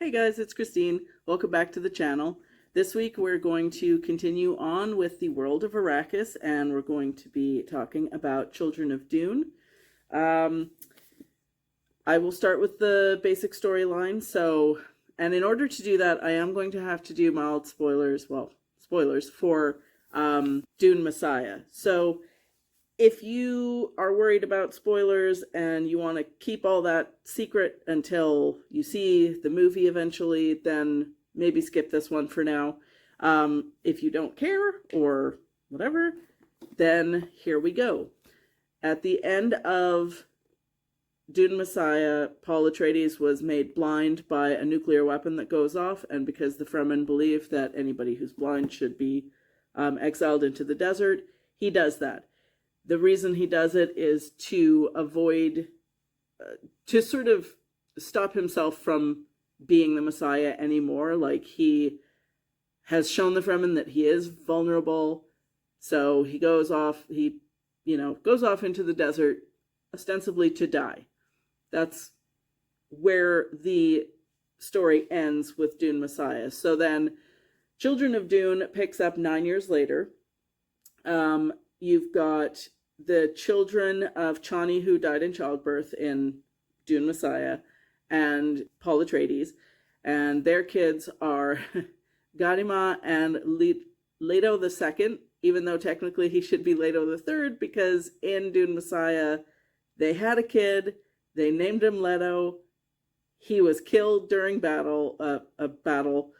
Hey guys, it's Christine. Welcome back to the channel. This week we're going to continue on with the world of Arrakis, and we're going to be talking about Children of Dune. Um, I will start with the basic storyline. And in order to do that, I am going to have to do mild spoilers, spoilers for Dune Messiah. So if you are worried about spoilers and you want to keep all that secret until you see the movie eventually, then maybe skip this one for now. If you don't care or whatever, then here we go. At the end of Dune Messiah, Paul Atreides was made blind by a nuclear weapon that goes off, and because the Fremen believe that anybody who's blind should be exiled into the desert, he does that. The reason he does it is to avoid, to sort of stop himself from being the Messiah anymore. Like, he has shown the Fremen that he is vulnerable. So he goes off, goes off into the desert ostensibly to die. That's where the story ends with Dune Messiah. So then Children of Dune picks up 9 years later. You've got the children of Chani, who died in childbirth in Dune Messiah, and Paul Atreides, and their kids are Ganima and Leto II, even though technically he should be Leto III, because in Dune Messiah, they had a kid, they named him Leto, he was killed during a battle,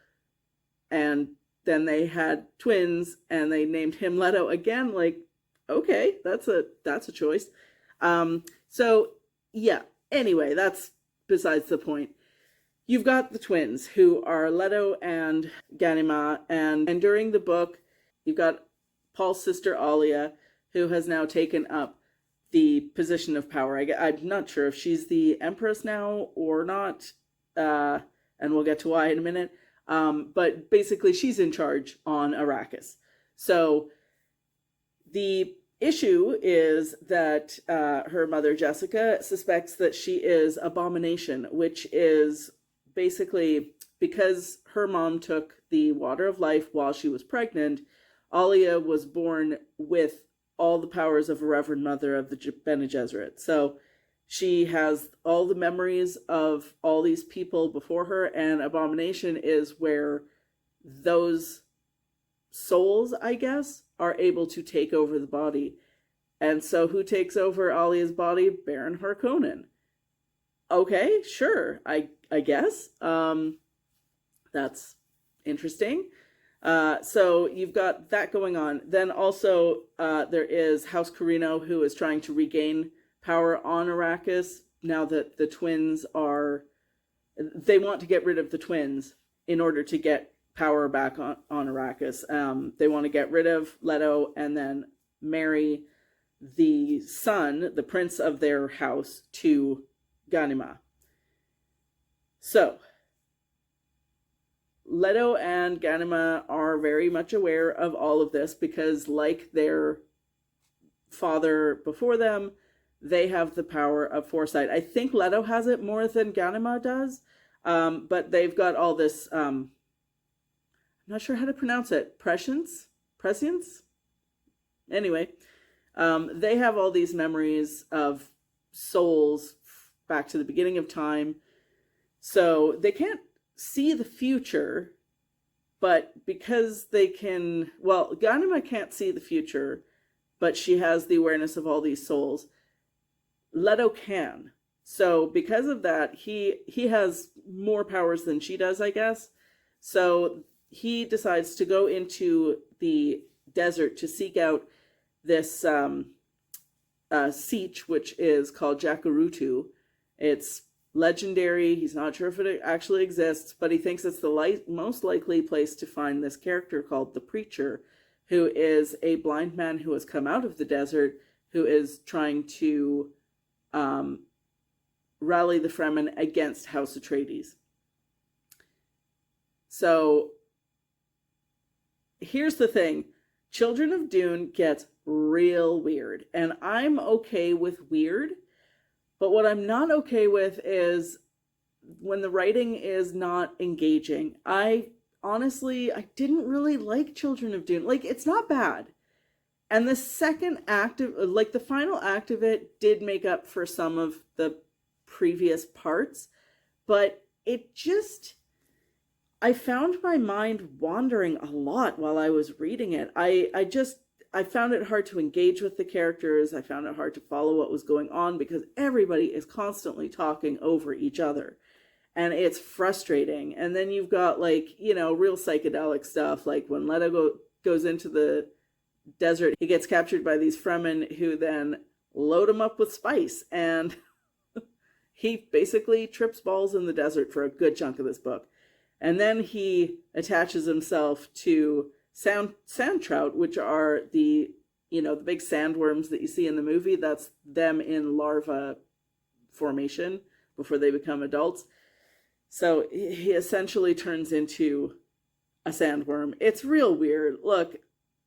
and then they had twins, and they named him Leto again. Like, okay, that's a choice. So yeah, anyway, that's besides the point. You've got the twins, who are Leto and Ganima, and during the book, you've got Paul's sister Alia, who has now taken up the position of power. I'm not sure if she's the Empress now or not, and we'll get to why in a minute. But basically, she's in charge on Arrakis. So the issue is that her mother, Jessica, suspects that she is Abomination, which is basically because her mom took the water of life while she was pregnant. Alia was born with all the powers of a Reverend Mother of the Bene Gesserit. So she has all the memories of all these people before her, and Abomination is where those souls, I guess, are able to take over the body. And so who takes over Alia's body? Baron Harkonnen. Okay, sure, I guess. That's interesting. So you've got that going on. Then also there is House Corrino, who is trying to regain power on Arrakis now that the twins they want to get rid of the twins in order to get power back on Arrakis. They want to get rid of Leto and then marry the son, the prince of their house, to Ganima. So Leto and Ganima are very much aware of all of this because, like their father before them, they have the power of foresight. I think Leto has it more than Ganima does, but they've got all this, I'm not sure how to pronounce it, prescience? Anyway, they have all these memories of souls back to the beginning of time, so they can't see the future, but because they can, Ganima can't see the future, but she has the awareness of all these souls. Leto can. So because of that, he has more powers than she does, I guess. So he decides to go into the desert to seek out this siege, which is called Jacurutu. It's legendary. He's not sure if it actually exists, but he thinks it's the most likely place to find this character called the Preacher, who is a blind man who has come out of the desert, who is trying to rally the Fremen against House Atreides. So here's the thing. Children of Dune gets real weird, and I'm okay with weird, but what I'm not okay with is when the writing is not engaging. I didn't really like Children of Dune. Like, it's not bad. And the second act of, like, the final act of it did make up for some of the previous parts, but it just, I found my mind wandering a lot while I was reading it. I found it hard to engage with the characters. I found it hard to follow what was going on because everybody is constantly talking over each other. And it's frustrating. And then you've got, like, real psychedelic stuff, like when Leto goes into the desert, he gets captured by these Fremen who then load him up with spice, and he basically trips balls in the desert for a good chunk of this book. And then he attaches himself to sand trout, which are the big sandworms that you see in the movie. That's them in larva formation before they become adults. So he essentially turns into a sandworm. It's real weird. Look,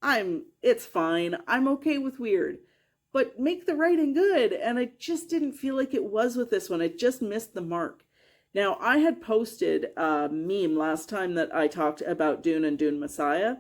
it's fine. I'm okay with weird, but make the writing good. And I just didn't feel like it was with this one. It just missed the mark. Now, I had posted a meme last time that I talked about Dune and Dune Messiah,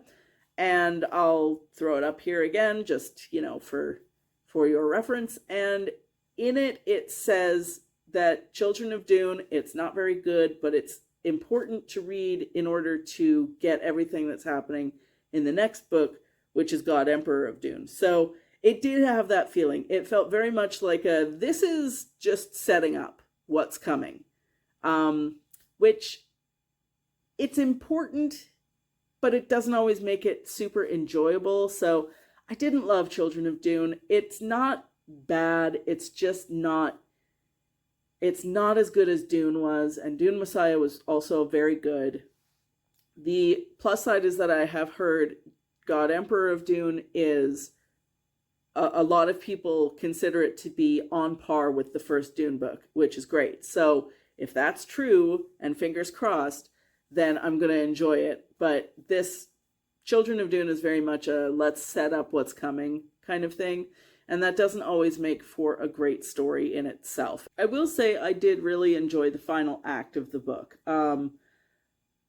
and I'll throw it up here again, just, for your reference. And in it, it says that Children of Dune, it's not very good, but it's important to read in order to get everything that's happening in the next book, which is God Emperor of Dune. So it did have that feeling. It felt very much like this is just setting up what's coming. Which it's important, but it doesn't always make it super enjoyable. So I didn't love Children of Dune. It's not bad. It's just not as good as Dune was. And Dune Messiah was also very good. The plus side is that I have heard God Emperor of Dune is a lot of people consider it to be on par with the first Dune book, which is great. So if that's true, and fingers crossed, then I'm going to enjoy it. But this Children of Dune is very much a let's set up what's coming kind of thing. And that doesn't always make for a great story in itself. I will say I did really enjoy the final act of the book.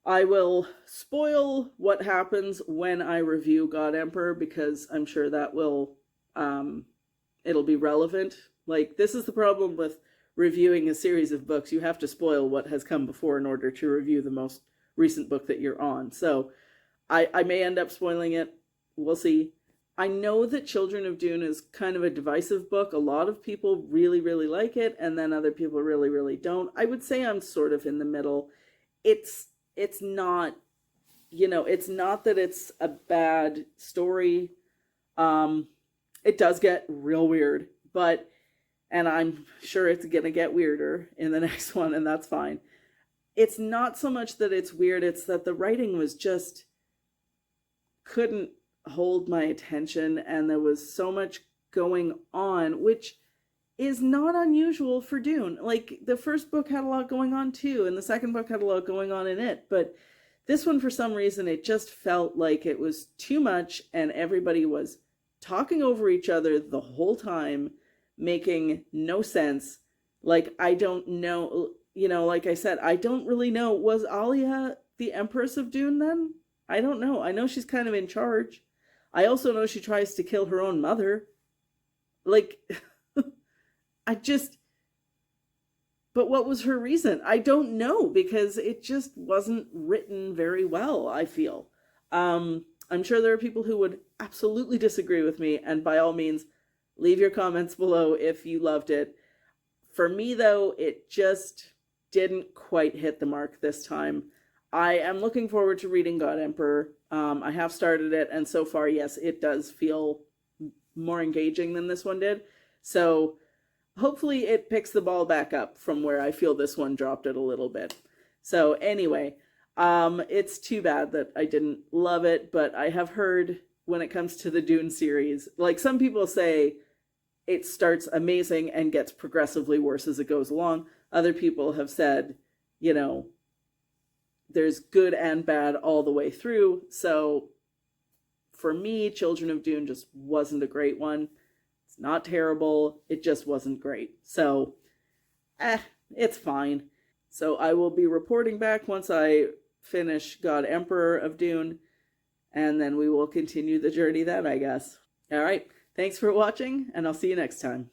I will spoil what happens when I review God Emperor, because I'm sure that will, it'll be relevant. Like, this is the problem with reviewing a series of books. You have to spoil what has come before in order to review the most recent book that you're on. So I may end up spoiling it. We'll see. I know that Children of Dune is kind of a divisive book. A lot of people really, really like it, and then other people really, really don't. I would say I'm sort of in the middle. It's not, it's not that it's a bad story. It does get real weird, and I'm sure it's going to get weirder in the next one, and that's fine. It's not so much that it's weird, it's that the writing was just couldn't hold my attention, and there was so much going on, which is not unusual for Dune. Like, the first book had a lot going on too, and the second book had a lot going on in it, but this one, for some reason, it just felt like it was too much, and everybody was talking over each other the whole time, making no sense. Like, I don't know, like I said, I don't really know. Was Alia the Empress of Dune then? I don't know. I know she's kind of in charge. I also know she tries to kill her own mother. Like, but what was her reason? I don't know, because it just wasn't written very well, I feel. I'm sure there are people who would absolutely disagree with me, and by all means, leave your comments below if you loved it. For me, though, it just didn't quite hit the mark this time. I am looking forward to reading God Emperor. I have started it, and so far, yes, it does feel more engaging than this one did. So hopefully it picks the ball back up from where I feel this one dropped it a little bit. So anyway, it's too bad that I didn't love it, but I have heard when it comes to the Dune series, like, some people say it starts amazing and gets progressively worse as it goes along. Other people have said, there's good and bad all the way through. So for me, Children of Dune just wasn't a great one. It's not terrible. It just wasn't great. So, it's fine. So I will be reporting back once I finish God Emperor of Dune, and then we will continue the journey then, I guess. All right. Thanks for watching, and I'll see you next time.